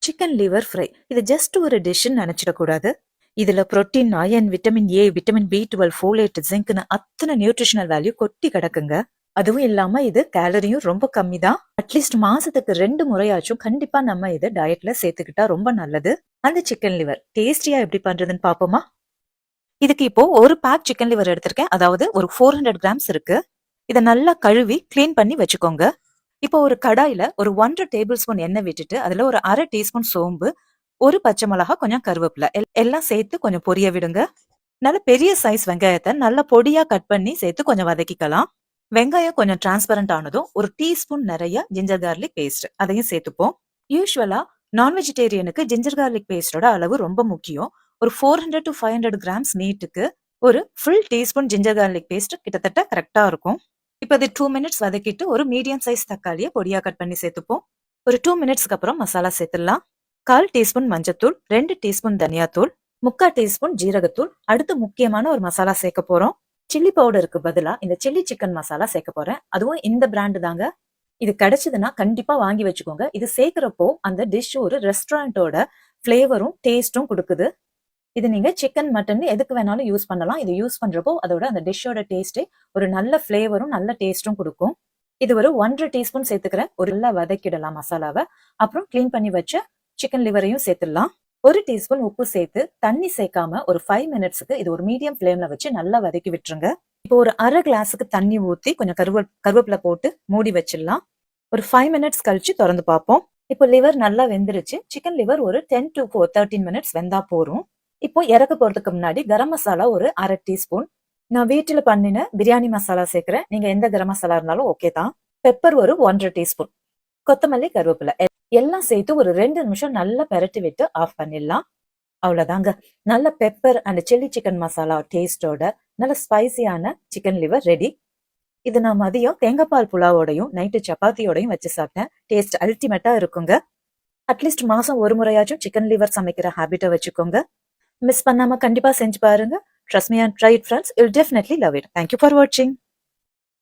Chicken liver fry. இது just ஒரு டிஷ்ன்னு நினைச்சிடக்கூடாது. இதுல protein, iron, vitamin A, vitamin B12, folate, ஜிங்க்னு அத்தனை நியூட்ரிஷனல் வேல்யூ கொட்டி கிடக்குங்க. அதுவும் இல்லாம இது கேலரியும் ரொம்ப கம்மி தான். அட்லீஸ்ட் மாசத்துக்கு 2 முறையாச்சும் கண்டிப்பா நம்ம இதை டயட்ல சேர்த்துக்கிட்டா ரொம்ப நல்லது. அந்த சிக்கன் லிவர் டேஸ்டியா எப்படி பண்றதுன்னு பாப்போமா? இதுக்கு இப்போ ஒரு பேக் சிக்கன் லிவர் எடுத்திருக்கேன். அதாவது ஒரு 400 கிராம்ஸ் இருக்கு. இதை நல்லா கழுவி கிளீன் பண்ணி வச்சுக்கோங்க. இப்போ ஒரு கடாயில ஒரு 1.5 டேபிள் ஸ்பூன் எண்ணெய் விட்டுட்டு அதுல ஒரு 1/2 டீஸ்பூன் சோம்பு, ஒரு பச்சை மிளகா, கொஞ்சம் கருவேப்பிலை எல்லாம் சேர்த்து கொஞ்சம் பொரிய விடுங்க. நல்ல பெரிய சைஸ் வெங்காயத்தை நல்லா பொடியா கட் பண்ணி சேர்த்து கொஞ்சம் வதக்கிக்கலாம். வெங்காயம் கொஞ்சம் டிரான்ஸ்பரண்ட் ஆனதும் ஒரு டீஸ்பூன் நிறைய ஜிஞ்சர் கார்லிக் பேஸ்ட் அதையும் சேர்த்துப்போம். யூஸ்வலா நான் வெஜிடேரியனுக்கு ஜிஞ்சர் கார்லிக் பேஸ்டோட அளவு ரொம்ப முக்கியம். ஒரு 400 to 500 கிராம்ஸ் மீட்டுக்கு ஒரு full teaspoon ginger garlic paste கிட்டத்தட்ட கரெக்டா இருக்கும். இப்போ இது 2 மினிட்ஸ் வதக்கிட்டு ஒரு மீடியம் சைஸ் தக்காளியை பொடியா கட் பண்ணி சேர்த்துப்போம். ஒரு 2 மினிட்ஸ்க்கு அப்புறம் மசாலா சேர்த்துடலாம். 1/4 டீஸ்பூன் மஞ்சத்தூள், 2 டீஸ்பூன் தனியாத்தூள், 3/4 டீஸ்பூன் ஜீரகத்தூள். அடுத்து முக்கியமான ஒரு மசாலா சேர்க்க போறோம். சில்லி பவுடருக்கு பதிலா இந்த சில்லி சிக்கன் மசாலா சேர்க்க போறேன். அதுவும் இந்த பிராண்டு தாங்க. இது கிடைச்சதுன்னா கண்டிப்பா வாங்கி வச்சுக்கோங்க. இது சேர்க்கிறப்போ அந்த டிஷ் ஒரு ரெஸ்டாரண்டோட ஃபிளேவரும் டேஸ்டும் கொடுக்குது. இது நீங்க சிக்கன், மட்டன் எதுக்கு வேணாலும் யூஸ் பண்ணலாம். இது யூஸ் பண்றப்போ அதோட அந்த டிஷ்ஷோட டேஸ்டே ஒரு நல்ல ஃபிளேவரும் நல்ல டேஸ்டும் கொடுக்கும். இது ஒரு 1/2 டீஸ்பூன் சேர்த்துக்கிறேன். ஒரு நல்லா வதக்கிடலாம் மசாலாவை. அப்புறம் கிளீன் பண்ணி வச்ச சிக்கன் லிவரையும் சேர்த்துடலாம். 1 டீஸ்பூன் உப்பு சேர்த்து தண்ணி சேர்க்காம ஒரு 5 மினிட்ஸ்க்கு இது ஒரு மீடியம் ஃபிளேம்ல வச்சு நல்லா வதக்கி விட்டுருங்க. இப்போ ஒரு 1/2 கிளாஸுக்கு தண்ணி ஊற்றி கொஞ்சம் கருவேப்பிலை போட்டு மூடி வச்சிடலாம். ஒரு 5 மினிட்ஸ் கழிச்சு திறந்து பார்ப்போம். இப்போ லிவர் நல்லா வெந்துருச்சு. சிக்கன் லிவர் ஒரு 10 to 13 மினிட்ஸ் வெந்தா போறோம். இப்போ இறக்க போறதுக்கு முன்னாடி கரம் மசாலா ஒரு 1/2 டீஸ்பூன். நான் வீட்டுல பண்ணின பிரியாணி மசாலா சேர்க்கிறேன். நீங்க எந்த கரம் மசாலா இருந்தாலும் ஓகே தான். பெப்பர் ஒரு 1/2 டீஸ்பூன், கொத்தமல்லி, கருவேப்பிலை எல்லாம் சேர்த்து ஒரு 2 நிமிஷம் நல்லா பெரட்டி விட்டு ஆஃப் பண்ணிடலாம். அவ்வளவுதாங்க. நல்ல pepper and chilli chicken masala டேஸ்டோட நல்ல ஸ்பைசியான சிக்கன் லிவர் ரெடி. இது நான் மதியம் தேங்காய்பால் புலாவோடையும் நைட்டு சப்பாத்தியோடையும் வச்சு சாப்பிட்டேன். டேஸ்ட் அல்டிமேட்டா இருக்குங்க. அட்லீஸ்ட் மாசம் ஒரு முறையாச்சும் சிக்கன் லிவர் சமைக்கிற ஹேபிட்டை வச்சுக்கோங்க. மிஸ் பண்ணாம கண்டிப்பா செஞ்சு பாருங்க. Trust me and try it, friends. You'll definitely love it. Thank you for watching.